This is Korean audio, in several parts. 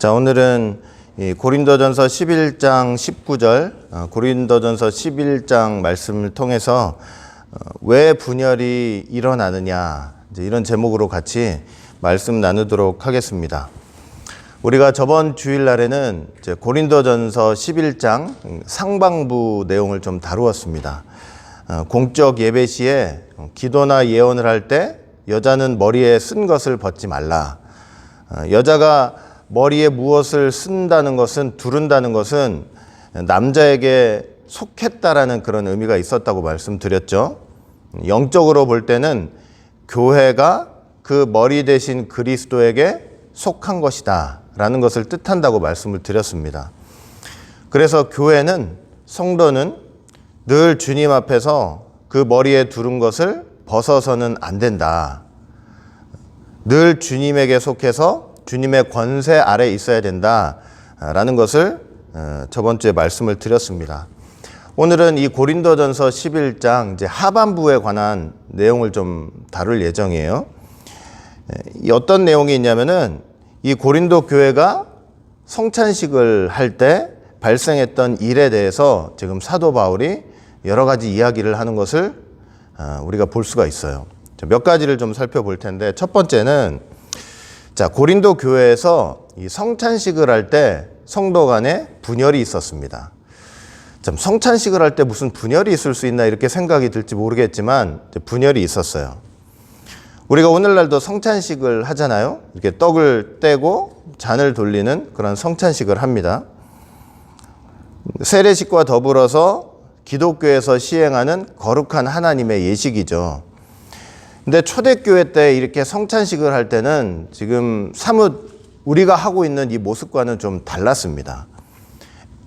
자, 오늘은 이 고린도전서 11장 19절, 고린도전서 11장 말씀을 통해서 왜 분열이 일어나느냐, 이제 이런 제목으로 같이 말씀 나누도록 하겠습니다. 우리가 저번 주일날에는 이제 고린도전서 11장 상반부 내용을 좀 다루었습니다. 공적 예배 시에 기도나 예언을 할 때 여자는 머리에 쓴 것을 벗지 말라. 여자가 머리에 무엇을 쓴다는 것은, 두른다는 것은 남자에게 속했다라는 그런 의미가 있었다고 말씀드렸죠. 영적으로 볼 때는 교회가 그 머리 대신 그리스도에게 속한 것이다 라는 것을 뜻한다고 말씀을 드렸습니다. 그래서 교회는, 성도는 늘 주님 앞에서 그 머리에 두른 것을 벗어서는 안 된다. 늘 주님에게 속해서 주님의 권세 아래 있어야 된다라는 것을 저번 주에 말씀을 드렸습니다. 오늘은 이 고린도전서 11장 이제 하반부에 관한 내용을 좀 다룰 예정이에요. 어떤 내용이 있냐면은 이 고린도 교회가 성찬식을 할 때 발생했던 일에 대해서 지금 사도 바울이 여러 가지 이야기를 하는 것을 우리가 볼 수가 있어요. 몇 가지를 좀 살펴볼 텐데, 첫 번째는 자, 고린도 교회에서 이 성찬식을 할 때 성도 간에 분열이 있었습니다. 참, 성찬식을 할 때 무슨 분열이 있을 수 있나 이렇게 생각이 들지 모르겠지만 분열이 있었어요. 우리가 오늘날도 성찬식을 하잖아요. 이렇게 떡을 떼고 잔을 돌리는 그런 성찬식을 합니다. 세례식과 더불어서 기독교에서 시행하는 거룩한 하나님의 예식이죠. 근데 초대교회 때 이렇게 성찬식을 할 때는 지금 사뭇 우리가 하고 있는 이 모습과는 좀 달랐습니다.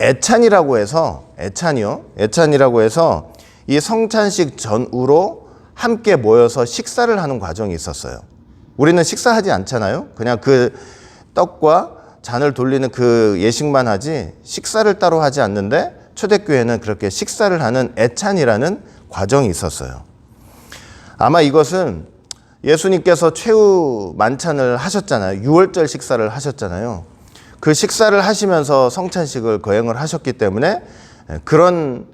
애찬이라고 해서, 애찬이라고 해서 이 성찬식 전후로 함께 모여서 식사를 하는 과정이 있었어요. 우리는 식사하지 않잖아요. 그냥 그 떡과 잔을 돌리는 그 예식만 하지 식사를 따로 하지 않는데, 초대교회는 그렇게 식사를 하는 애찬이라는 과정이 있었어요. 아마 이것은 예수님께서 최후 만찬을 하셨잖아요. 유월절 식사를 하셨잖아요. 그 식사를 하시면서 성찬식을 거행을 하셨기 때문에 그런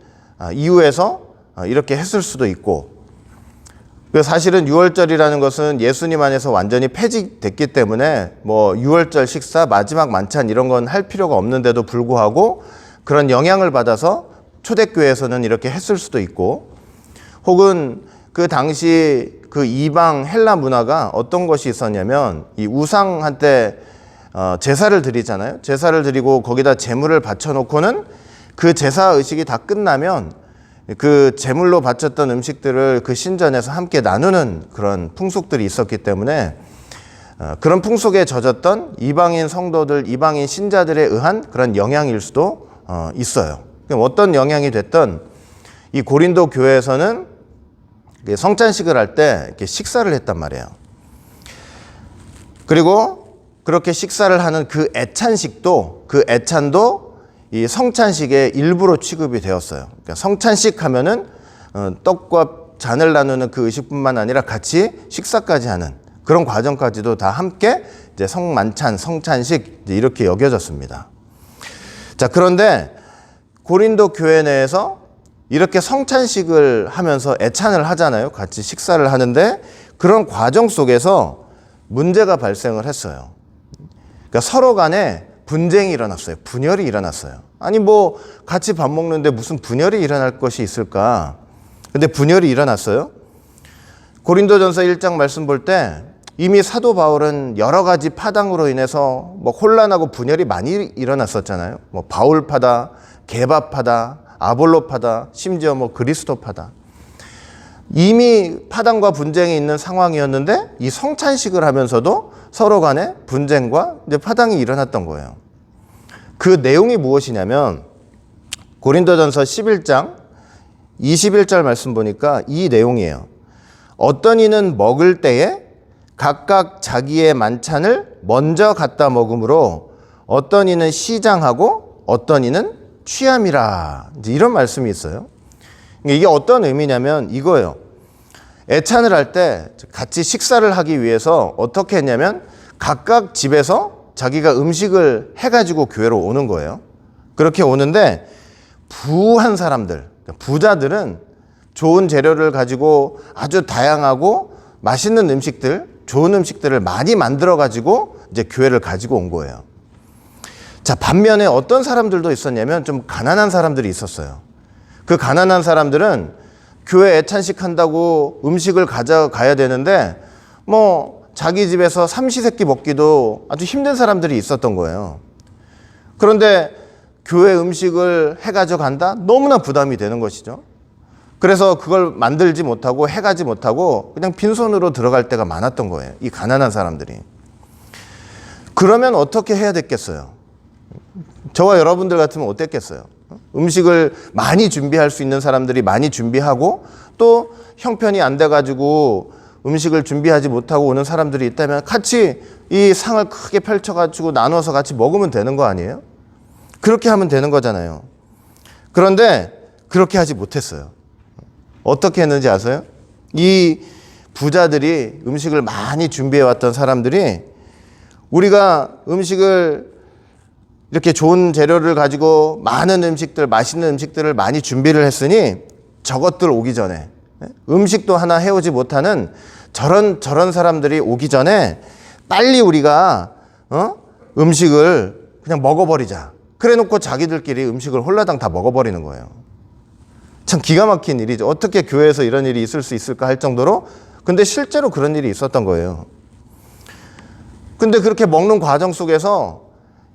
이유에서 이렇게 했을 수도 있고, 사실은 유월절이라는 것은 예수님 안에서 완전히 폐지됐기 때문에 뭐 유월절 식사, 마지막 만찬 이런 건 할 필요가 없는데도 불구하고 그런 영향을 받아서 초대교회에서는 이렇게 했을 수도 있고, 혹은 그 당시 그 이방 헬라 문화가 어떤 것이 있었냐면, 이 우상한테 제사를 드리잖아요. 제사를 드리고 거기다 제물을 바쳐놓고는 그 제사 의식이 다 끝나면 그 제물로 바쳤던 음식들을 그 신전에서 함께 나누는 그런 풍속들이 있었기 때문에 그런 풍속에 젖었던 이방인 성도들, 이방인 신자들에 의한 그런 영향일 수도 있어요. 어떤 영향이 됐든 이 고린도 교회에서는 성찬식을 할 때 이렇게 식사를 했단 말이에요. 그리고 그렇게 식사를 하는 그 애찬식도, 그 애찬도 이 성찬식의 일부로 취급이 되었어요. 그러니까 성찬식 하면은 떡과 잔을 나누는 그 의식뿐만 아니라 같이 식사까지 하는 그런 과정까지도 다 함께 이제 성만찬, 성찬식 이렇게 여겨졌습니다. 자, 그런데 고린도 교회 내에서 이렇게 성찬식을 하면서 애찬을 하잖아요. 같이 식사를 하는데 그런 과정 속에서 문제가 발생을 했어요. 그러니까 서로 간에 분쟁이 일어났어요. 분열이 일어났어요. 아니 뭐 같이 밥 먹는데 무슨 분열이 일어날 것이 있을까? 근데 분열이 일어났어요. 고린도전서 1장 말씀 볼 때 이미 사도 바울은 여러 가지 파당으로 인해서 뭐 혼란하고 분열이 많이 일어났었잖아요. 뭐 바울파다, 게바파다, 아볼로파다, 심지어 뭐 그리스도파다. 이미 파당과 분쟁이 있는 상황이었는데 이 성찬식을 하면서도 서로 간에 분쟁과 이제 파당이 일어났던 거예요. 그 내용이 무엇이냐면 고린도전서 11장 21절 말씀 보니까 이 내용이에요. 어떤 이는 먹을 때에 각각 자기의 만찬을 먼저 갖다 먹으므로 어떤 이는 시장하고 어떤 이는 취함이라, 이제 이런 말씀이 있어요. 이게 어떤 의미냐면 이거예요. 애찬을 할 때 같이 식사를 하기 위해서 어떻게 했냐면 각각 집에서 자기가 음식을 해가지고 교회로 오는 거예요. 그렇게 오는데 부한 사람들, 부자들은 좋은 재료를 가지고 아주 다양하고 맛있는 음식들, 좋은 음식들을 많이 만들어 가지고 이제 교회를 가지고 온 거예요. 자, 반면에 어떤 사람들도 있었냐면 좀 가난한 사람들이 있었어요. 그 가난한 사람들은 교회 애찬식 한다고 음식을 가져가야 되는데 뭐 자기 집에서 삼시세끼 먹기도 아주 힘든 사람들이 있었던 거예요. 그런데 교회 음식을 해가지고 간다? 너무나 부담이 되는 것이죠. 그래서 그걸 만들지 못하고 해가지 못하고 그냥 빈손으로 들어갈 때가 많았던 거예요. 이 가난한 사람들이. 그러면 어떻게 해야 됐겠어요? 저와 여러분들 같으면 어땠겠어요? 음식을 많이 준비할 수 있는 사람들이 많이 준비하고 또 형편이 안 돼가지고 음식을 준비하지 못하고 오는 사람들이 있다면 같이 이 상을 크게 펼쳐가지고 나눠서 같이 먹으면 되는 거 아니에요? 그렇게 하면 되는 거잖아요. 그런데 그렇게 하지 못했어요. 어떻게 했는지 아세요? 이 부자들이 음식을 많이 준비해 왔던 사람들이 우리가 음식을 이렇게 좋은 재료를 가지고 많은 음식들, 맛있는 음식들을 많이 준비를 했으니 저것들 오기 전에 음식도 하나 해오지 못하는 저런 사람들이 오기 전에 빨리 우리가 음식을 그냥 먹어버리자. 그래 놓고 자기들끼리 음식을 홀라당 다 먹어버리는 거예요. 참 기가 막힌 일이죠. 어떻게 교회에서 이런 일이 있을 수 있을까 할 정도로 근데 실제로 그런 일이 있었던 거예요. 근데 그렇게 먹는 과정 속에서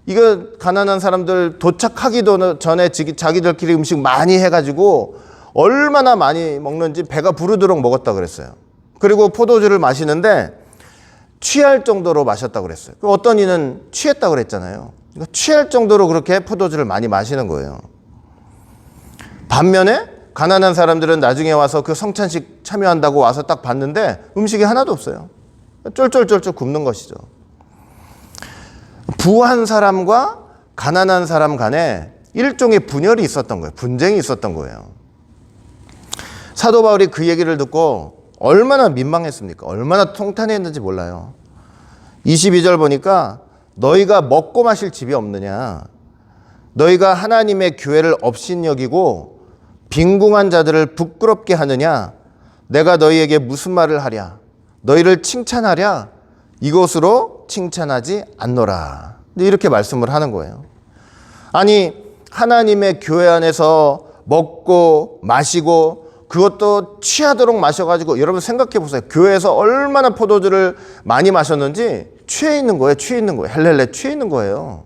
이거 가난한 사람들 도착하기도 전에 자기들끼리 음식 많이 해가지고 얼마나 많이 먹는지 배가 부르도록 먹었다 그랬어요. 그리고 포도주를 마시는데 취할 정도로 마셨다 그랬어요. 어떤 이는 취했다 그랬잖아요. 그러니까 취할 정도로 그렇게 포도주를 많이 마시는 거예요. 반면에 가난한 사람들은 나중에 와서 그 성찬식 참여한다고 와서 딱 봤는데 음식이 하나도 없어요. 쫄쫄쫄쫄 굶는 것이죠. 부한 사람과 가난한 사람 간에 일종의 분열이 있었던 거예요. 분쟁이 있었던 거예요. 사도 바울이 그 얘기를 듣고 얼마나 민망했습니까? 얼마나 통탄했는지 몰라요. 22절 보니까 너희가 먹고 마실 집이 없느냐? 너희가 하나님의 교회를 업신여기고 빈궁한 자들을 부끄럽게 하느냐? 내가 너희에게 무슨 말을 하랴? 너희를 칭찬하랴? 이것으로 칭찬하지 않노라. 이렇게 말씀을 하는 거예요. 아니 하나님의 교회 안에서 먹고 마시고 그것도 취하도록 마셔가지고 여러분 생각해 보세요. 교회에서 얼마나 포도주를 많이 마셨는지 취해 있는 거예요. 취해 있는 거예요. 헬렐레 취해 있는 거예요.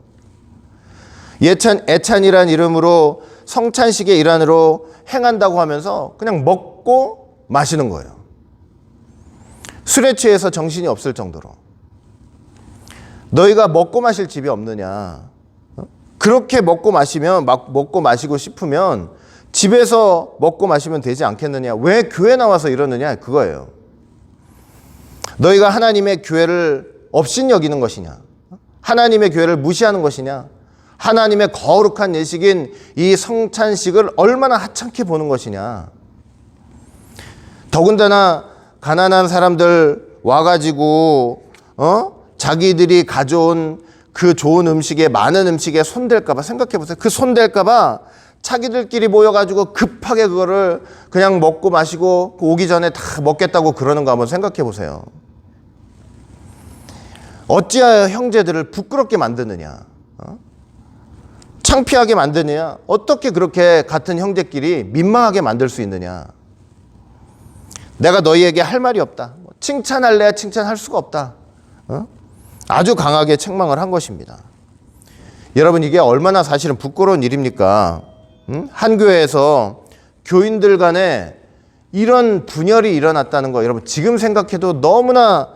애찬이란 이름으로 성찬식의 일환으로 행한다고 하면서 그냥 먹고 마시는 거예요. 술에 취해서 정신이 없을 정도로. 너희가 먹고 마실 집이 없느냐. 그렇게 먹고 마시면 먹고 마시고 싶으면 집에서 먹고 마시면 되지 않겠느냐. 왜 교회 나와서 이러느냐 그거예요. 너희가 하나님의 교회를 업신여기는 것이냐. 하나님의 교회를 무시하는 것이냐. 하나님의 거룩한 예식인 이 성찬식을 얼마나 하찮게 보는 것이냐. 더군다나 가난한 사람들 와가지고 자기들이 가져온 그 좋은 음식에 많은 음식에 손댈까 봐 생각해 보세요. 그 손댈까 봐 자기들끼리 모여가지고 급하게 그거를 그냥 먹고 마시고 오기 전에 다 먹겠다고 그러는 거 한번 생각해 보세요. 어찌하여 형제들을 부끄럽게 만드느냐. 창피하게 만드느냐. 어떻게 그렇게 같은 형제끼리 민망하게 만들 수 있느냐. 내가 너희에게 할 말이 없다. 칭찬할래야 칭찬할 수가 없다. 아주 강하게 책망을 한 것입니다. 여러분 이게 얼마나 사실은 부끄러운 일입니까? 한 교회에서 교인들 간에 이런 분열이 일어났다는 거 여러분 지금 생각해도 너무나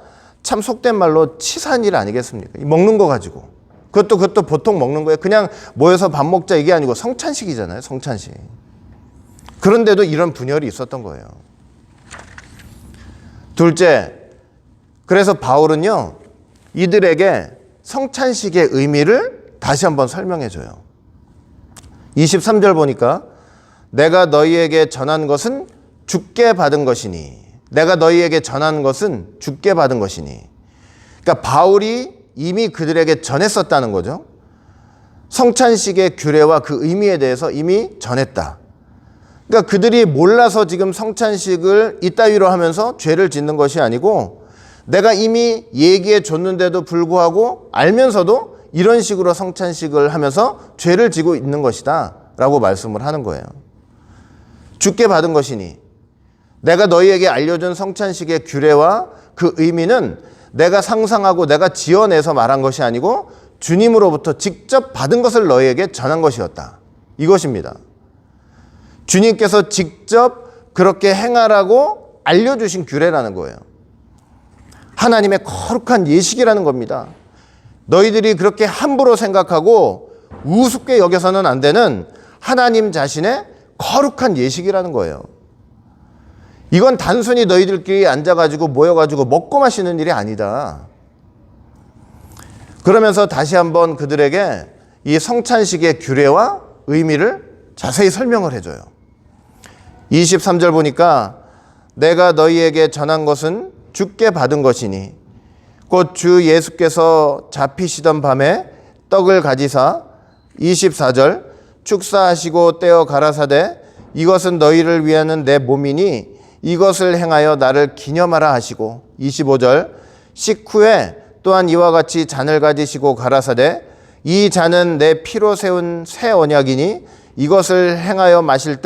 참 속된 말로 치사한 일 아니겠습니까? 먹는 거 가지고 그것도 보통 먹는 거예요. 그냥 모여서 밥 먹자 이게 아니고 성찬식이잖아요. 성찬식. 그런데도 이런 분열이 있었던 거예요. 둘째, 그래서 바울은요 이들에게 성찬식의 의미를 다시 한번 설명해 줘요. 23절 보니까 내가 너희에게 전한 것은 주께 받은 것이니 내가 너희에게 전한 것은 주께 받은 것이니 그러니까 바울이 이미 그들에게 전했었다는 거죠. 성찬식의 규례와 그 의미에 대해서 이미 전했다. 그러니까 그들이 몰라서 지금 성찬식을 이따위로 하면서 죄를 짓는 것이 아니고 내가 이미 얘기해 줬는데도 불구하고 알면서도 이런 식으로 성찬식을 하면서 죄를 지고 있는 것이다 라고 말씀을 하는 거예요. 주께 받은 것이니 내가 너희에게 알려준 성찬식의 규례와 그 의미는 내가 상상하고 내가 지어내서 말한 것이 아니고 주님으로부터 직접 받은 것을 너희에게 전한 것이었다. 이것입니다. 주님께서 직접 그렇게 행하라고 알려주신 규례라는 거예요. 하나님의 거룩한 예식이라는 겁니다. 너희들이 그렇게 함부로 생각하고 우습게 여겨서는 안 되는 하나님 자신의 거룩한 예식이라는 거예요. 이건 단순히 너희들끼리 앉아가지고 모여가지고 먹고 마시는 일이 아니다. 그러면서 다시 한번 그들에게 이 성찬식의 규례와 의미를 자세히 설명을 해줘요. 23절 보니까 내가 너희에게 전한 것은 주께 받은 것이니 곧 주 예수께서 잡히시던 밤에 떡을 가지사 24절 축사하시고 떼어 가라사대 이것은 너희를 위하는 내 몸이니 이것을 행하여 나를 기념하라 하시고 25절 식후에 또한 이와 같이 잔을 가지시고 가라사대 이 잔은 내 피로 세운 새 언약이니 이것을 행하여 마실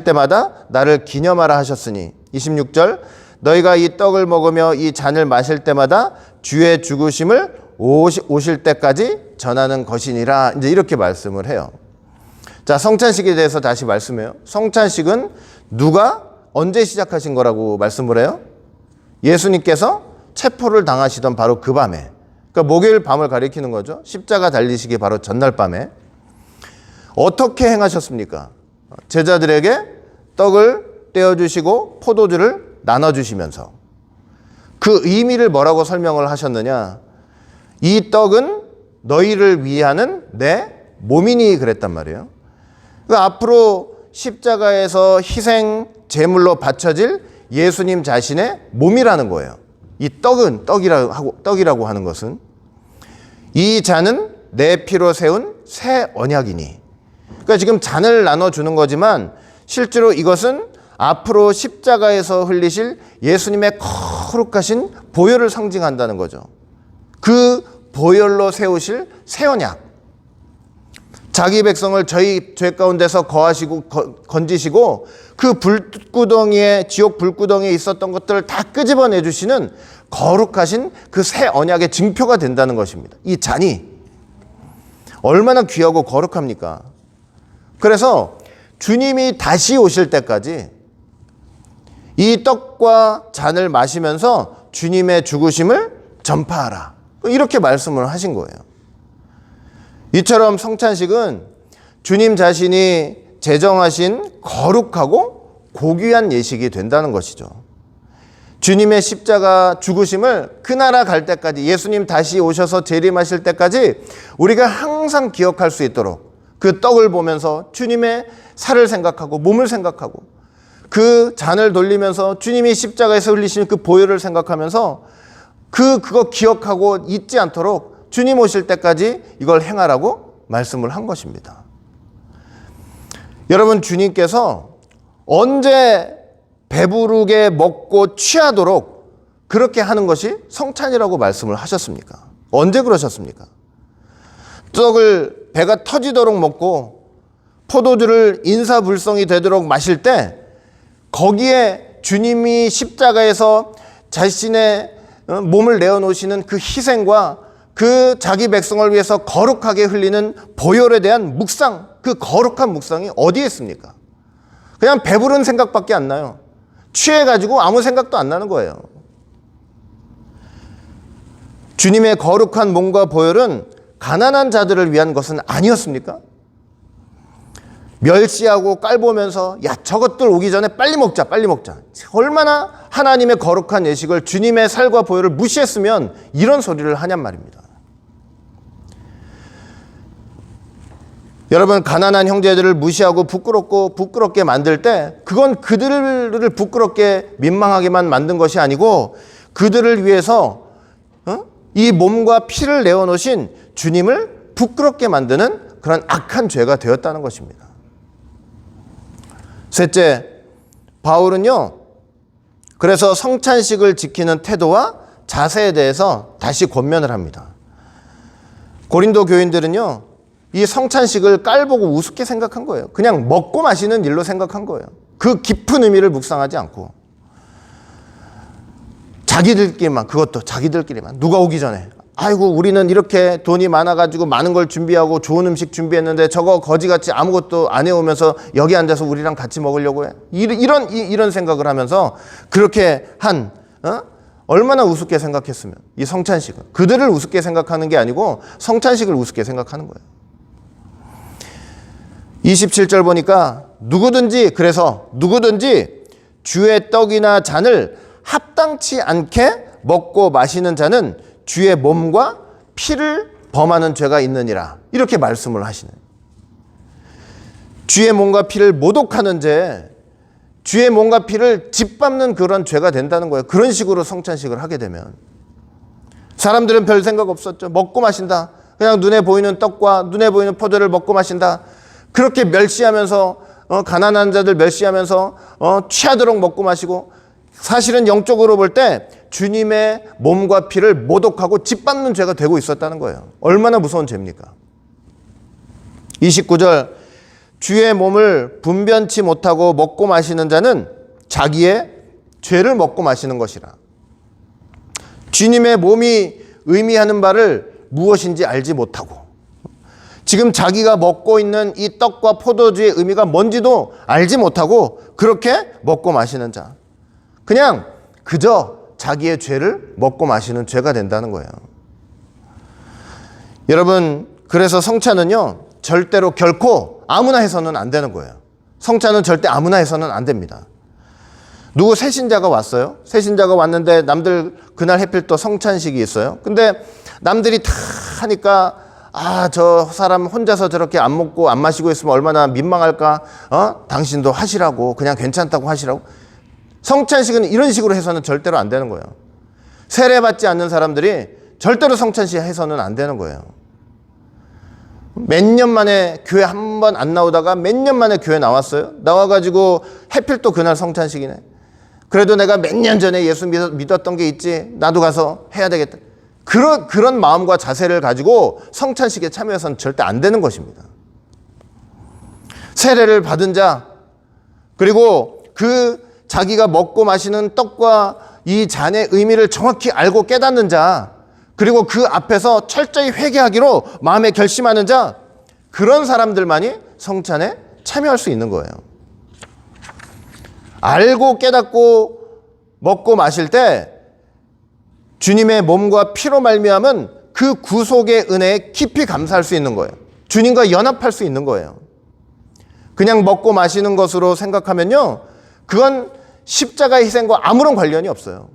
때마다 나를 기념하라 하셨으니 26절 너희가 이 떡을 먹으며 이 잔을 마실 때마다 주의 죽으심을 오실 때까지 전하는 것이니라. 이제 이렇게 말씀을 해요. 자, 성찬식에 대해서 다시 말씀해요. 성찬식은 누가 언제 시작하신 거라고 말씀을 해요? 예수님께서 체포를 당하시던 바로 그 밤에, 그러니까 목요일 밤을 가리키는 거죠. 십자가 달리시기 바로 전날 밤에 어떻게 행하셨습니까? 제자들에게 떡을 떼어주시고 포도주를 나눠주시면서 그 의미를 뭐라고 설명을 하셨느냐? 이 떡은 너희를 위하는 내 몸이니 그랬단 말이에요. 그러니까 앞으로 십자가에서 희생 제물로 바쳐질 예수님 자신의 몸이라는 거예요. 이 떡은 떡이라고 하는 것은 이 잔은 내 피로 세운 새 언약이니. 그러니까 지금 잔을 나눠주는 거지만 실제로 이것은 앞으로 십자가에서 흘리실 예수님의 거룩하신 보혈을 상징한다는 거죠. 그 보혈로 세우실 새 언약. 자기 백성을 저희 죄 가운데서 거하시고 건지시고 그 불구덩이에 지옥 불구덩이에 있었던 것들을 다 끄집어내 주시는 거룩하신 그 새 언약의 증표가 된다는 것입니다. 이 잔이 얼마나 귀하고 거룩합니까? 그래서 주님이 다시 오실 때까지 이 떡과 잔을 마시면서 주님의 죽으심을 전파하라. 이렇게 말씀을 하신 거예요. 이처럼 성찬식은 주님 자신이 제정하신 거룩하고 고귀한 예식이 된다는 것이죠. 주님의 십자가 죽으심을 그 나라 갈 때까지, 예수님 다시 오셔서 재림하실 때까지 우리가 항상 기억할 수 있도록 그 떡을 보면서 주님의 살을 생각하고 몸을 생각하고 그 잔을 돌리면서 주님이 십자가에서 흘리신 그 보혈을 생각하면서 그거 기억하고 잊지 않도록 주님 오실 때까지 이걸 행하라고 말씀을 한 것입니다. 여러분, 주님께서 언제 배부르게 먹고 취하도록 그렇게 하는 것이 성찬이라고 말씀을 하셨습니까? 언제 그러셨습니까? 떡을 배가 터지도록 먹고 포도주를 인사불성이 되도록 마실 때 거기에 주님이 십자가에서 자신의 몸을 내어놓으시는 그 희생과 그 자기 백성을 위해서 거룩하게 흘리는 보혈에 대한 묵상, 그 거룩한 묵상이 어디에 있습니까? 그냥 배부른 생각밖에 안 나요. 취해가지고 아무 생각도 안 나는 거예요. 주님의 거룩한 몸과 보혈은 가난한 자들을 위한 것은 아니었습니까? 멸시하고 깔보면서 야, 저것들 오기 전에 빨리 먹자. 얼마나 하나님의 거룩한 예식을, 주님의 살과 보혈을 무시했으면 이런 소리를 하냔 말입니다. 여러분, 가난한 형제들을 무시하고 부끄럽게 만들 때 그건 그들을 부끄럽게 민망하게만 만든 것이 아니고 그들을 위해서 이 몸과 피를 내어놓으신 주님을 부끄럽게 만드는 그런 악한 죄가 되었다는 것입니다. 셋째, 바울은요, 그래서 성찬식을 지키는 태도와 자세에 대해서 다시 권면을 합니다. 고린도 교인들은요, 이 성찬식을 깔보고 우습게 생각한 거예요. 그냥 먹고 마시는 일로 생각한 거예요. 그 깊은 의미를 묵상하지 않고 자기들끼리만, 그것도 자기들끼리만, 누가 오기 전에 아이고 우리는 이렇게 돈이 많아가지고 많은 걸 준비하고 좋은 음식 준비했는데 저거 거지같이 아무것도 안 해오면서 여기 앉아서 우리랑 같이 먹으려고 해. 이런 생각을 하면서 그렇게 한 얼마나 우습게 생각했으면, 이 성찬식을 그들을 우습게 생각하는 게 아니고 성찬식을 우습게 생각하는 거예요. 27절 보니까 그래서 누구든지 주의 떡이나 잔을 합당치 않게 먹고 마시는 자는 주의 몸과 피를 범하는 죄가 있느니라, 이렇게 말씀을 하시네요. 주의 몸과 피를 모독하는 죄, 주의 몸과 피를 짓밟는 그런 죄가 된다는 거예요. 그런 식으로 성찬식을 하게 되면. 사람들은 별 생각 없었죠. 먹고 마신다. 그냥 눈에 보이는 떡과 눈에 보이는 포도를 먹고 마신다. 그렇게 멸시하면서 가난한 자들 멸시하면서 취하도록 먹고 마시고, 사실은 영적으로 볼 때 주님의 몸과 피를 모독하고 짓밟는 죄가 되고 있었다는 거예요. 얼마나 무서운 죄입니까? 29절, 주의 몸을 분변치 못하고 먹고 마시는 자는 자기의 죄를 먹고 마시는 것이라. 주님의 몸이 의미하는 바를 무엇인지 알지 못하고, 지금 자기가 먹고 있는 이 떡과 포도주의 의미가 뭔지도 알지 못하고 그렇게 먹고 마시는 자, 그냥 그저 자기의 죄를 먹고 마시는 죄가 된다는 거예요. 여러분, 그래서 성찬은요, 절대로 결코 아무나 해서는 안 되는 거예요. 성찬은 절대 아무나 해서는 안 됩니다. 누구 새신자가 왔어요. 새신자가 왔는데 남들 그날 하필 또 성찬식이 있어요. 근데 남들이 다 하니까 저 사람 혼자서 저렇게 안 먹고 안 마시고 있으면 얼마나 민망할까? 당신도 하시라고, 그냥 괜찮다고 하시라고. 성찬식은 이런 식으로 해서는 절대로 안 되는 거예요. 세례받지 않는 사람들이 절대로 성찬식 해서는 안 되는 거예요. 몇 년 만에 교회 한 번 안 나오다가 몇 년 만에 교회 나왔어요. 나와가지고 하필 또 그날 성찬식이네. 그래도 내가 몇 년 전에 예수 믿었던 게 있지, 나도 가서 해야 되겠다. 그런 마음과 자세를 가지고 성찬식에 참여해서는 절대 안 되는 것입니다. 세례를 받은 자, 그리고 그 자기가 먹고 마시는 떡과 이 잔의 의미를 정확히 알고 깨닫는 자, 그리고 그 앞에서 철저히 회개하기로 마음에 결심하는 자, 그런 사람들만이 성찬에 참여할 수 있는 거예요. 알고 깨닫고 먹고 마실 때 주님의 몸과 피로 말미암은 그 구속의 은혜에 깊이 감사할 수 있는 거예요. 주님과 연합할 수 있는 거예요. 그냥 먹고 마시는 것으로 생각하면요, 그건 십자가의 희생과 아무런 관련이 없어요.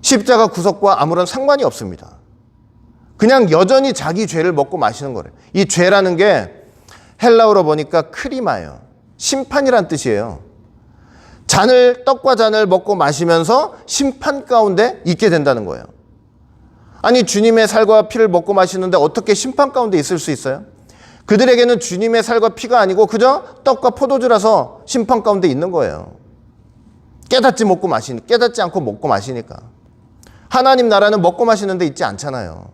십자가 구속과 아무런 상관이 없습니다. 그냥 여전히 자기 죄를 먹고 마시는 거래요. 이 죄라는 게 헬라어로 보니까 크리마예요. 심판이란 뜻이에요. 떡과 잔을 먹고 마시면서 심판 가운데 있게 된다는 거예요. 아니, 주님의 살과 피를 먹고 마시는데 어떻게 심판 가운데 있을 수 있어요? 그들에게는 주님의 살과 피가 아니고 그저 떡과 포도주라서 심판 가운데 있는 거예요. 깨닫지 않고 먹고 마시니까. 하나님 나라는 먹고 마시는 데 있지 않잖아요.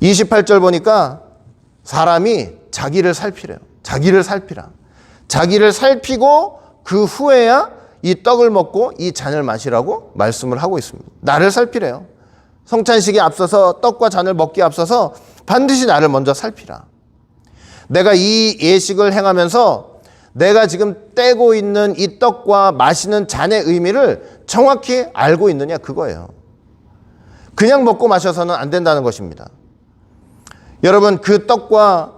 28절 보니까 사람이 자기를 살피래요. 자기를 살피라. 자기를 살피고 그 후에야 이 떡을 먹고 이 잔을 마시라고 말씀을 하고 있습니다. 나를 살피래요. 성찬식에 앞서서 떡과 잔을 먹기에 앞서서 반드시 나를 먼저 살피라. 내가 이 예식을 행하면서 내가 지금 떼고 있는 이 떡과 마시는 잔의 의미를 정확히 알고 있느냐, 그거예요. 그냥 먹고 마셔서는 안 된다는 것입니다. 여러분, 그 떡과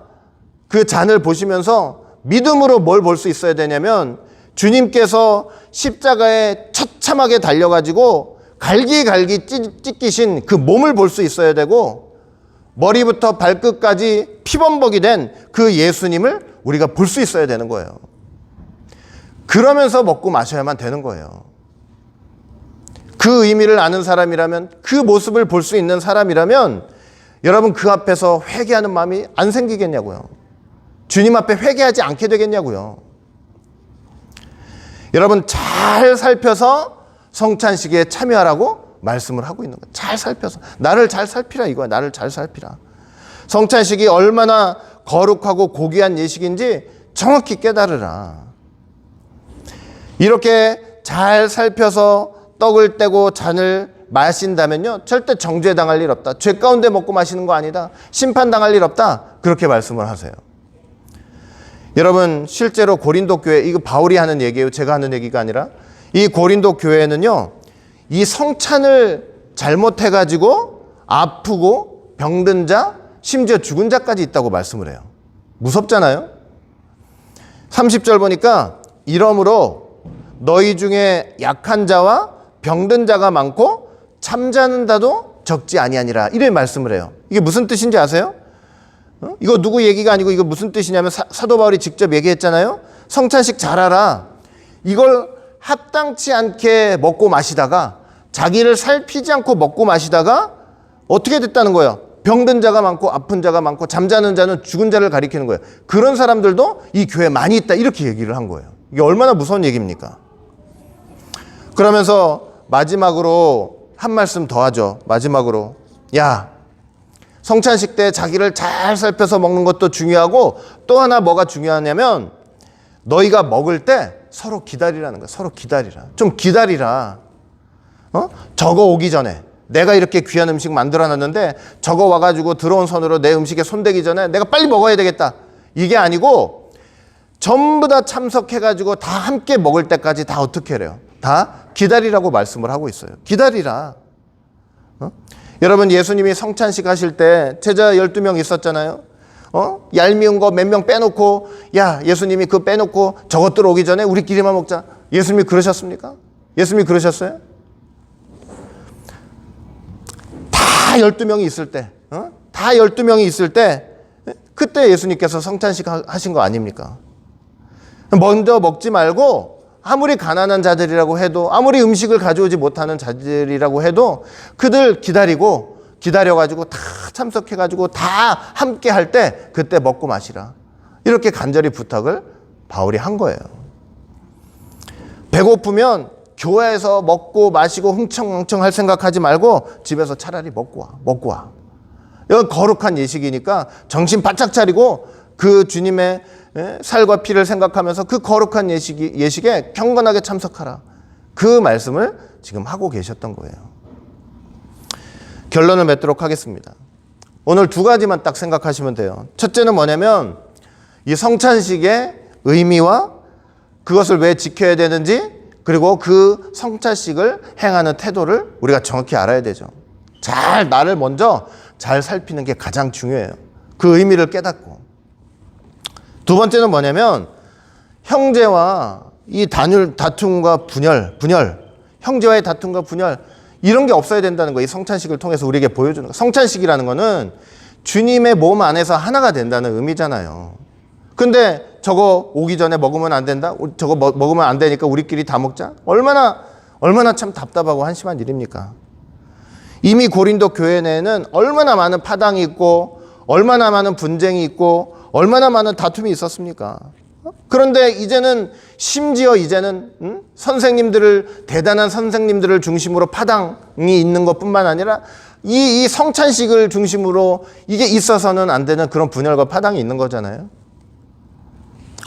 그 잔을 보시면서 믿음으로 뭘 볼 수 있어야 되냐면, 주님께서 십자가에 처참하게 달려가지고 갈기갈기 찢기신 그 몸을 볼 수 있어야 되고, 머리부터 발끝까지 피범벅이 된 그 예수님을 우리가 볼 수 있어야 되는 거예요. 그러면서 먹고 마셔야만 되는 거예요. 그 의미를 아는 사람이라면, 그 모습을 볼 수 있는 사람이라면 여러분 그 앞에서 회개하는 마음이 안 생기겠냐고요. 주님 앞에 회개하지 않게 되겠냐고요. 여러분 잘 살펴서 성찬식에 참여하라고 말씀을 하고 있는 거예요. 잘 살펴서. 나를 잘 살피라 이거야. 나를 잘 살피라. 성찬식이 얼마나 거룩하고 고귀한 예식인지 정확히 깨달으라. 이렇게 잘 살펴서 떡을 떼고 잔을 마신다면요, 절대 정죄당할 일 없다. 죄 가운데 먹고 마시는 거 아니다. 심판당할 일 없다. 그렇게 말씀을 하세요. 여러분 실제로 고린도 교회, 이거 바울이 하는 얘기예요. 제가 하는 얘기가 아니라. 이 고린도 교회는요, 이 성찬을 잘못해가지고 아프고 병든 자, 심지어 죽은 자까지 있다고 말씀을 해요. 무섭잖아요. 30절 보니까 이러므로 너희 중에 약한 자와 병든 자가 많고 잠자는 자도 적지 아니하니라. 이래 말씀을 해요. 이게 무슨 뜻인지 아세요? 이거 누구 얘기가 아니고 이거 무슨 뜻이냐면 사도 바울이 직접 얘기했잖아요. 성찬식 잘 알아. 이걸 합당치 않게 먹고 마시다가, 자기를 살피지 않고 먹고 마시다가 어떻게 됐다는 거예요? 병든 자가 많고 아픈 자가 많고 잠자는 자는 죽은 자를 가리키는 거예요. 그런 사람들도 이 교회에 많이 있다. 이렇게 얘기를 한 거예요. 이게 얼마나 무서운 얘기입니까? 그러면서 마지막으로 한 말씀 더 하죠. 마지막으로, 야, 성찬식 때 자기를 잘 살펴서 먹는 것도 중요하고 또 하나 뭐가 중요하냐면 너희가 먹을 때 서로 기다리라는 거야. 서로 기다리라. 좀 기다리라. 저거 오기 전에, 내가 이렇게 귀한 음식 만들어놨는데 저거 와가지고 들어온 손으로 내 음식에 손대기 전에 내가 빨리 먹어야 되겠다. 이게 아니고 전부 다 참석해가지고 다 함께 먹을 때까지 다 어떻게 해요? 다 기다리라고 말씀을 하고 있어요. 기다리라. 여러분 예수님이 성찬식 하실 때 제자 12명 있었잖아요. 얄미운 거 몇 명 빼놓고, 야, 예수님이 그거 빼놓고 저것들 오기 전에 우리끼리만 먹자. 예수님이 그러셨습니까? 예수님이 그러셨어요? 다 12명이 있을 때, 다 12명이 있을 때, 그때 예수님께서 성찬식 하신 거 아닙니까? 먼저 먹지 말고, 아무리 가난한 자들이라고 해도, 아무리 음식을 가져오지 못하는 자들이라고 해도 그들 기다려가지고 다 참석해가지고 다 함께 할 때 그때 먹고 마시라. 이렇게 간절히 부탁을 바울이 한 거예요. 배고프면 교회에서 먹고 마시고 흥청망청 할 생각하지 말고 집에서 차라리 먹고 와. 이건 거룩한 예식이니까 정신 바짝 차리고 그 주님의 살과 피를 생각하면서 그 거룩한 예식에 경건하게 참석하라. 그 말씀을 지금 하고 계셨던 거예요. 결론을 맺도록 하겠습니다. 오늘 두 가지만 딱 생각하시면 돼요. 첫째는 뭐냐면 이 성찬식의 의미와 그것을 왜 지켜야 되는지, 그리고 그 성찬식을 행하는 태도를 우리가 정확히 알아야 되죠. 나를 먼저 잘 살피는 게 가장 중요해요. 그 의미를 깨닫고. 두 번째는 뭐냐면 형제와 이 다툼과 분열, 형제와의 다툼과 분열, 이런 게 없어야 된다는 거예요. 이 성찬식을 통해서 우리에게 보여주는 거. 성찬식이라는 거는 주님의 몸 안에서 하나가 된다는 의미잖아요. 근데 저거 오기 전에 먹으면 안 된다? 저거 먹으면 안 되니까 우리끼리 다 먹자? 얼마나 참 답답하고 한심한 일입니까? 이미 고린도 교회 내에는 얼마나 많은 파당이 있고 얼마나 많은 분쟁이 있고 얼마나 많은 다툼이 있었습니까? 그런데 심지어 이제는 대단한 선생님들을 중심으로 파당이 있는 것뿐만 아니라 이 성찬식을 중심으로 이게 있어서는 안 되는 그런 분열과 파당이 있는 거잖아요.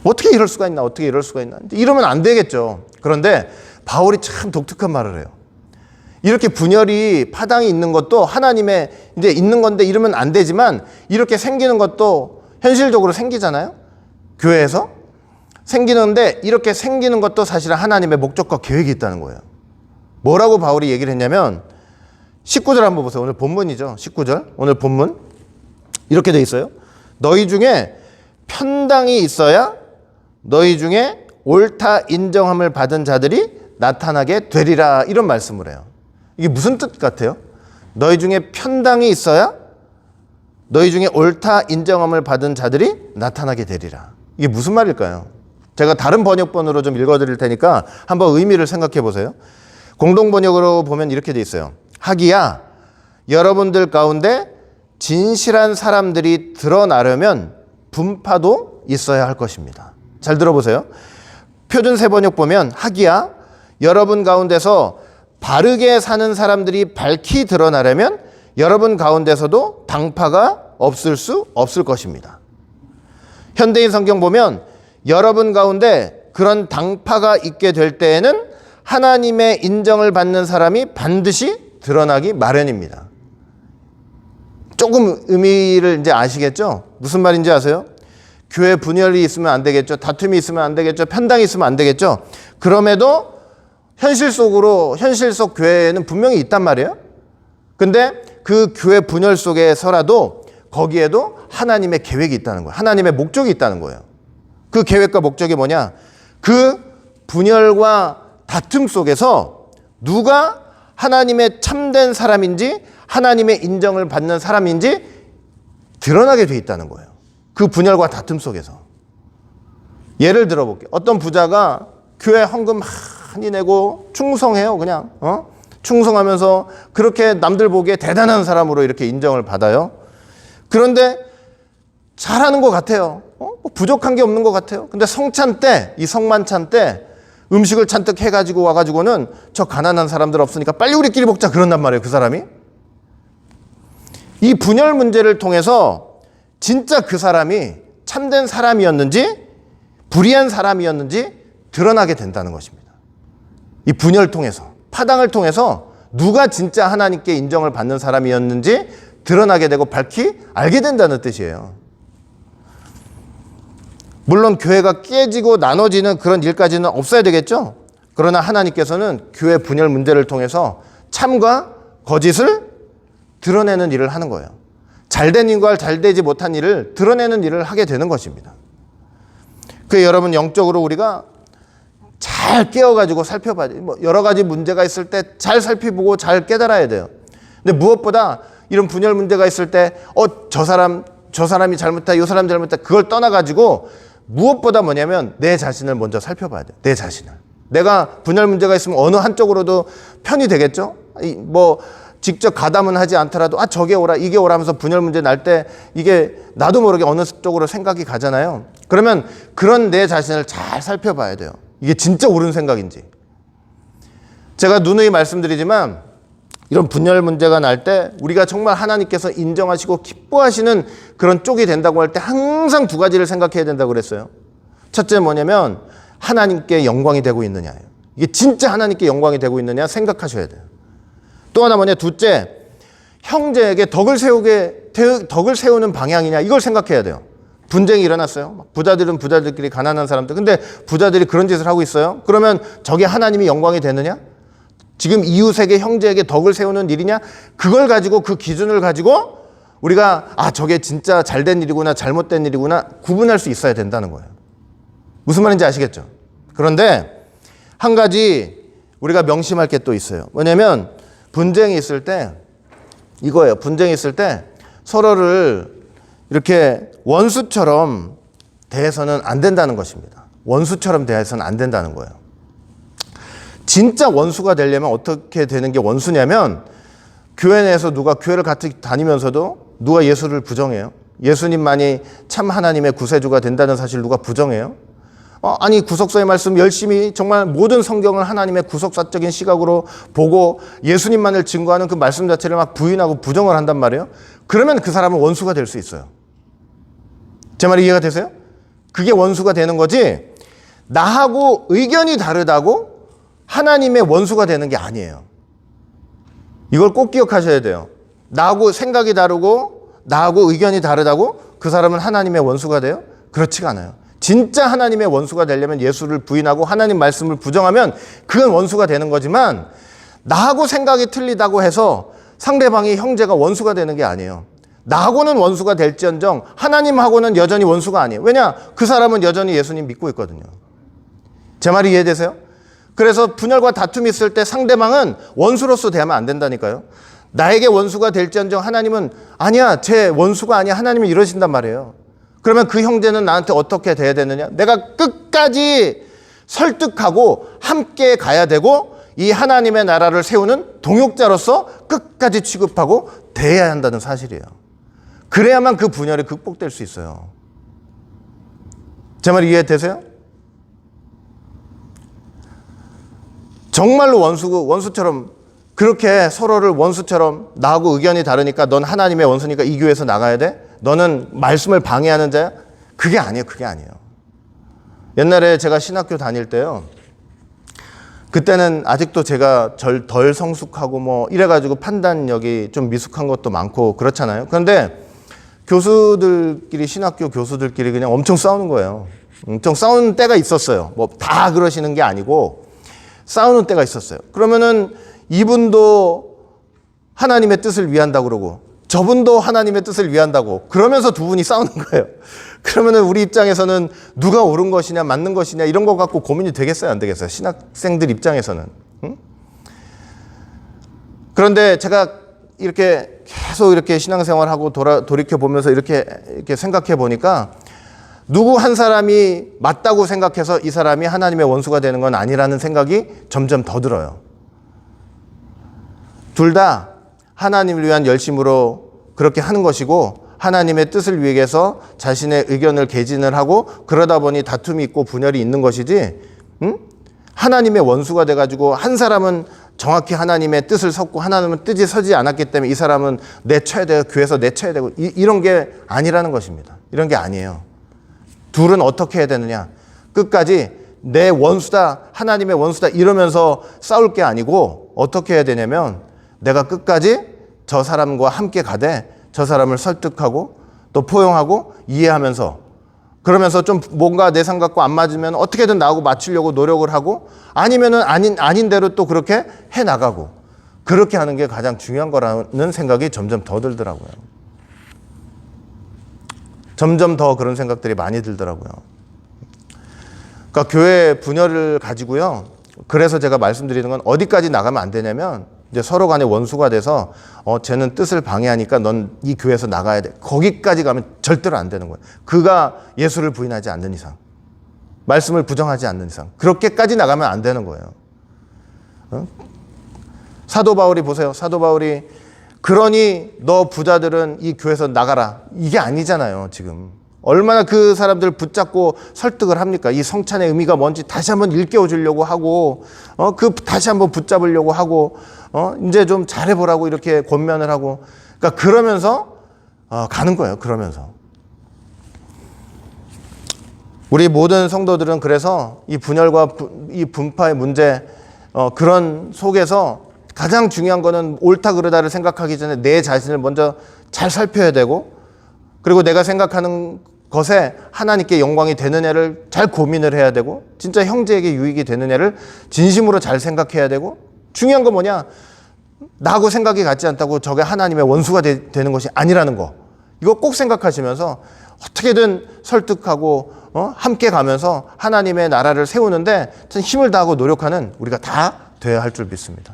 어떻게 이럴 수가 있나? 이러면 안 되겠죠. 그런데 바울이 참 독특한 말을 해요. 이렇게 분열이 파당이 있는 것도 하나님의 이제 있는 건데 이러면 안 되지만 이렇게 생기는 것도 현실적으로 생기잖아요. 교회에서 생기는데 이렇게 생기는 것도 사실은 하나님의 목적과 계획이 있다는 거예요. 뭐라고 바울이 얘기를 했냐면 19절 한번 보세요. 오늘 본문이죠. 19절. 오늘 본문 이렇게 돼 있어요. 너희 중에 편당이 있어야 너희 중에 옳다 인정함을 받은 자들이 나타나게 되리라. 이런 말씀을 해요. 이게 무슨 뜻 같아요? 너희 중에 편당이 있어야 너희 중에 옳다 인정함을 받은 자들이 나타나게 되리라. 이게 무슨 말일까요? 제가 다른 번역본으로 좀 읽어드릴 테니까 한번 의미를 생각해 보세요. 공동번역으로 보면 이렇게 돼 있어요. 하기야 여러분들 가운데 진실한 사람들이 드러나려면 분파도 있어야 할 것입니다. 잘 들어보세요. 표준 세번역 보면 하기야 여러분 가운데서 바르게 사는 사람들이 밝히 드러나려면 여러분 가운데서도 당파가 없을 수 없을 것입니다. 현대인 성경 보면 여러분 가운데 그런 당파가 있게 될 때에는 하나님의 인정을 받는 사람이 반드시 드러나기 마련입니다. 조금 의미를 이제 아시겠죠? 무슨 말인지 아세요? 교회 분열이 있으면 안 되겠죠? 다툼이 있으면 안 되겠죠? 편당이 있으면 안 되겠죠? 그럼에도 현실 속 교회에는 분명히 있단 말이에요. 근데 그 교회 분열 속에서라도 거기에도 하나님의 계획이 있다는 거예요. 하나님의 목적이 있다는 거예요. 그 계획과 목적이 뭐냐? 그 분열과 다툼 속에서 누가 하나님의 참된 사람인지 하나님의 인정을 받는 사람인지 드러나게 돼 있다는 거예요. 그 분열과 다툼 속에서. 예를 들어볼게요. 어떤 부자가 교회 헌금 많이 내고 충성해요. 그냥 충성하면서 그렇게 남들 보기에 대단한 사람으로 이렇게 인정을 받아요. 그런데 잘하는 것 같아요. 뭐 부족한 게 없는 것 같아요. 근데 성찬 때, 이 성만찬 때 음식을 잔뜩 해가지고 와가지고는 저 가난한 사람들 없으니까 빨리 우리끼리 먹자 그런단 말이에요. 그 사람이. 이 분열 문제를 통해서 진짜 그 사람이 참된 사람이었는지 불의한 사람이었는지 드러나게 된다는 것입니다. 이 분열 통해서, 파당을 통해서 누가 진짜 하나님께 인정을 받는 사람이었는지 드러나게 되고 밝히 알게 된다는 뜻이에요. 물론 교회가 깨지고 나눠지는 그런 일까지는 없어야 되겠죠. 그러나 하나님께서는 교회 분열 문제를 통해서 참과 거짓을 드러내는 일을 하는 거예요. 잘된 일과 잘되지 못한 일을 드러내는 일을 하게 되는 것입니다. 그래서 여러분 영적으로 우리가 잘 깨어가지고 살펴봐야 돼요. 뭐 여러 가지 문제가 있을 때 잘 살펴보고 잘 깨달아야 돼요. 근데 무엇보다 이런 분열 문제가 있을 때 저 사람이 잘못했다, 이 사람이 잘못했다 그걸 떠나가지고 무엇보다 뭐냐면 내 자신을 먼저 살펴봐야 돼요. 내 자신을. 내가 분열 문제가 있으면 어느 한쪽으로도 편이 되겠죠. 뭐 직접 가담은 하지 않더라도 저게 오라 이게 오라 하면서 분열 문제 날 때 이게 나도 모르게 어느 쪽으로 생각이 가잖아요. 그러면 그런 내 자신을 잘 살펴봐야 돼요. 이게 진짜 옳은 생각인지. 제가 누누이 말씀드리지만 이런 분열 문제가 날 때 우리가 정말 하나님께서 인정하시고 기뻐하시는 그런 쪽이 된다고 할 때 항상 두 가지를 생각해야 된다고 그랬어요. 첫째 뭐냐면 하나님께 영광이 되고 있느냐예요. 이게 진짜 하나님께 영광이 되고 있느냐 생각하셔야 돼요. 또 하나 뭐냐, 둘째 형제에게 덕을 세우는 방향이냐 이걸 생각해야 돼요. 분쟁이 일어났어요. 부자들은 부자들끼리 가난한 사람들. 근데 부자들이 그런 짓을 하고 있어요. 그러면 저게 하나님이 영광이 되느냐? 지금 이웃에게 형제에게 덕을 세우는 일이냐? 그걸 가지고 그 기준을 가지고 우리가 저게 진짜 잘된 일이구나 잘못된 일이구나 구분할 수 있어야 된다는 거예요. 무슨 말인지 아시겠죠? 그런데 한 가지 우리가 명심할 게 또 있어요. 뭐냐면 분쟁이 있을 때 이거예요. 분쟁이 있을 때 서로를 이렇게 원수처럼 대해서는 안 된다는 것입니다. 원수처럼 대해서는 안 된다는 거예요. 진짜 원수가 되려면 어떻게 되는 게 원수냐면 교회 내에서 누가 교회를 같이 다니면서도 누가 예수를 부정해요. 예수님만이 참 하나님의 구세주가 된다는 사실을 누가 부정해요. 아니 구속사의 말씀 열심히 정말 모든 성경을 하나님의 구속사적인 시각으로 보고 예수님만을 증거하는 그 말씀 자체를 막 부인하고 부정을 한단 말이에요. 그러면 그 사람은 원수가 될 수 있어요. 제 말이 이해가 되세요? 그게 원수가 되는 거지 나하고 의견이 다르다고 하나님의 원수가 되는 게 아니에요. 이걸 꼭 기억하셔야 돼요. 나하고 생각이 다르고 나하고 의견이 다르다고 그 사람은 하나님의 원수가 돼요? 그렇지가 않아요. 진짜 하나님의 원수가 되려면 예수를 부인하고 하나님 말씀을 부정하면 그건 원수가 되는 거지만 나하고 생각이 틀리다고 해서 상대방이 형제가 원수가 되는 게 아니에요. 나하고는 원수가 될지언정 하나님하고는 여전히 원수가 아니에요. 왜냐? 그 사람은 여전히 예수님 믿고 있거든요. 제 말이 이해되세요? 그래서 분열과 다툼이 있을 때 상대방은 원수로서 대하면 안 된다니까요. 나에게 원수가 될지언정 하나님은 아니야, 제 원수가 아니야. 하나님이 이러신단 말이에요. 그러면 그 형제는 나한테 어떻게 돼야 되느냐? 내가 끝까지 설득하고 함께 가야 되고 이 하나님의 나라를 세우는 동역자로서 끝까지 취급하고 대해야 한다는 사실이에요. 그래야만 그 분열이 극복될 수 있어요. 제 말 이해되세요? 정말로 원수처럼 그렇게 서로를 원수처럼 나하고 의견이 다르니까 넌 하나님의 원수니까 이 교회에서 나가야 돼? 너는 말씀을 방해하는 자야? 그게 아니에요. 그게 아니에요. 옛날에 제가 신학교 다닐 때요. 그때는 아직도 제가 덜 성숙하고 뭐 이래가지고 판단력이 좀 미숙한 것도 많고 그렇잖아요. 그런데 교수들끼리, 신학교 교수들끼리 그냥 엄청 싸우는 거예요. 엄청 싸우는 때가 있었어요. 뭐 다 그러시는 게 아니고 싸우는 때가 있었어요. 그러면은 이분도 하나님의 뜻을 위한다고 그러고 저분도 하나님의 뜻을 위한다고 그러면서 두 분이 싸우는 거예요. 그러면은 우리 입장에서는 누가 옳은 것이냐 맞는 것이냐 이런 거 갖고 고민이 되겠어요 안 되겠어요? 신학생들 입장에서는. 응? 그런데 제가 이렇게 계속 이렇게 신앙생활하고 돌이켜 보면서 이렇게 생각해 보니까 누구 한 사람이 맞다고 생각해서 이 사람이 하나님의 원수가 되는 건 아니라는 생각이 점점 더 들어요. 둘 다 하나님을 위한 열심으로 그렇게 하는 것이고 하나님의 뜻을 위해서 자신의 의견을 개진을 하고 그러다 보니 다툼이 있고 분열이 있는 것이지, 응? 하나님의 원수가 돼가지고 한 사람은 정확히 하나님의 뜻을 섰고 하나님은 뜻이 서지 않았기 때문에 이 사람은 내쳐야 되고 교회에서 내쳐야 되고 이런 게 아니라는 것입니다. 이런 게 아니에요. 둘은 어떻게 해야 되느냐? 끝까지 내 원수다, 하나님의 원수다 이러면서 싸울 게 아니고 어떻게 해야 되냐면 내가 끝까지 저 사람과 함께 가되 저 사람을 설득하고 또 포용하고 이해하면서 그러면서 좀 뭔가 내 생각과 안 맞으면 어떻게든 나하고 맞추려고 노력을 하고 아니면은 아닌 대로 또 그렇게 해 나가고 그렇게 하는 게 가장 중요한 거라는 생각이 점점 더 들더라고요. 점점 더 그런 생각들이 많이 들더라고요. 그러니까 교회 분열을 가지고요. 그래서 제가 말씀드리는 건 어디까지 나가면 안 되냐면 이제 서로 간에 원수가 돼서 쟤는 뜻을 방해하니까 넌 이 교회에서 나가야 돼. 거기까지 가면 절대로 안 되는 거예요. 그가 예수를 부인하지 않는 이상, 말씀을 부정하지 않는 이상 그렇게까지 나가면 안 되는 거예요. 사도 바울이 보세요. 사도 바울이 그러니 너 부자들은 이 교회에서 나가라. 이게 아니잖아요. 지금. 얼마나 그 사람들을 붙잡고 설득을 합니까? 이 성찬의 의미가 뭔지 다시 한번 일깨워 주려고 하고, 다시 한번 붙잡으려고 하고, 이제 좀 잘해보라고 이렇게 권면을 하고, 그러니까 그러면서, 가는 거예요. 그러면서. 우리 모든 성도들은 그래서 이 분열과 이 분파의 문제, 그런 속에서 가장 중요한 거는 옳다 그르다를 생각하기 전에 내 자신을 먼저 잘 살펴야 되고, 그리고 내가 생각하는 것에 하나님께 영광이 되느냐를 잘 고민을 해야 되고 진짜 형제에게 유익이 되느냐를 진심으로 잘 생각해야 되고 중요한 건 뭐냐? 나하고 생각이 같지 않다고 저게 하나님의 원수가 되는 것이 아니라는 거. 이거 꼭 생각하시면서 어떻게든 설득하고 함께 가면서 하나님의 나라를 세우는데 힘을 다하고 노력하는 우리가 다 돼야 할 줄 믿습니다.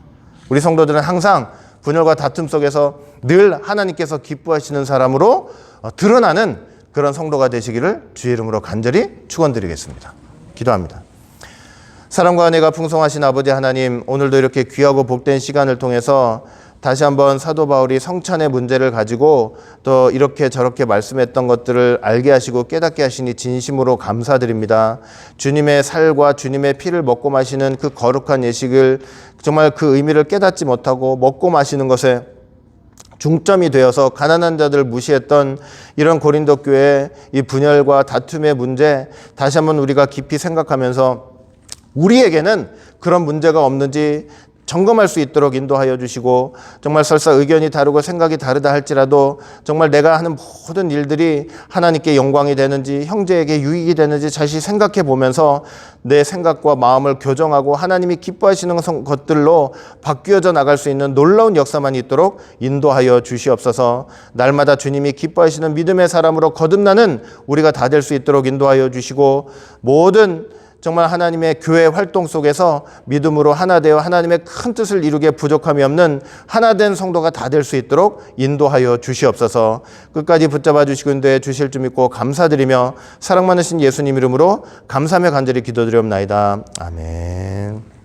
우리 성도들은 항상 분열과 다툼 속에서 늘 하나님께서 기뻐하시는 사람으로 드러나는 그런 성도가 되시기를 주의 이름으로 간절히 축원드리겠습니다. 기도합니다. 사랑과 은혜가 풍성하신 아버지 하나님, 오늘도 이렇게 귀하고 복된 시간을 통해서 다시 한번 사도 바울이 성찬의 문제를 가지고 또 이렇게 저렇게 말씀했던 것들을 알게 하시고 깨닫게 하시니 진심으로 감사드립니다. 주님의 살과 주님의 피를 먹고 마시는 그 거룩한 예식을 정말 그 의미를 깨닫지 못하고 먹고 마시는 것에 중점이 되어서 가난한 자들을 무시했던 이런 고린도 교회의 이 분열과 다툼의 문제 다시 한번 우리가 깊이 생각하면서 우리에게는 그런 문제가 없는지 점검할 수 있도록 인도하여 주시고 정말 설사 의견이 다르고 생각이 다르다 할지라도 정말 내가 하는 모든 일들이 하나님께 영광이 되는지 형제에게 유익이 되는지 다시 생각해 보면서 내 생각과 마음을 교정하고 하나님이 기뻐하시는 것들로 바뀌어져 나갈 수 있는 놀라운 역사만 있도록 인도하여 주시옵소서. 날마다 주님이 기뻐하시는 믿음의 사람으로 거듭나는 우리가 다 될 수 있도록 인도하여 주시고 모든 정말 하나님의 교회 활동 속에서 믿음으로 하나 되어 하나님의 큰 뜻을 이루기에 부족함이 없는 하나된 성도가 다 될 수 있도록 인도하여 주시옵소서. 끝까지 붙잡아 주시고 인도해 주실 줄 믿고 감사드리며 사랑 많으신 예수님 이름으로 감사하며 간절히 기도드리옵나이다. 아멘.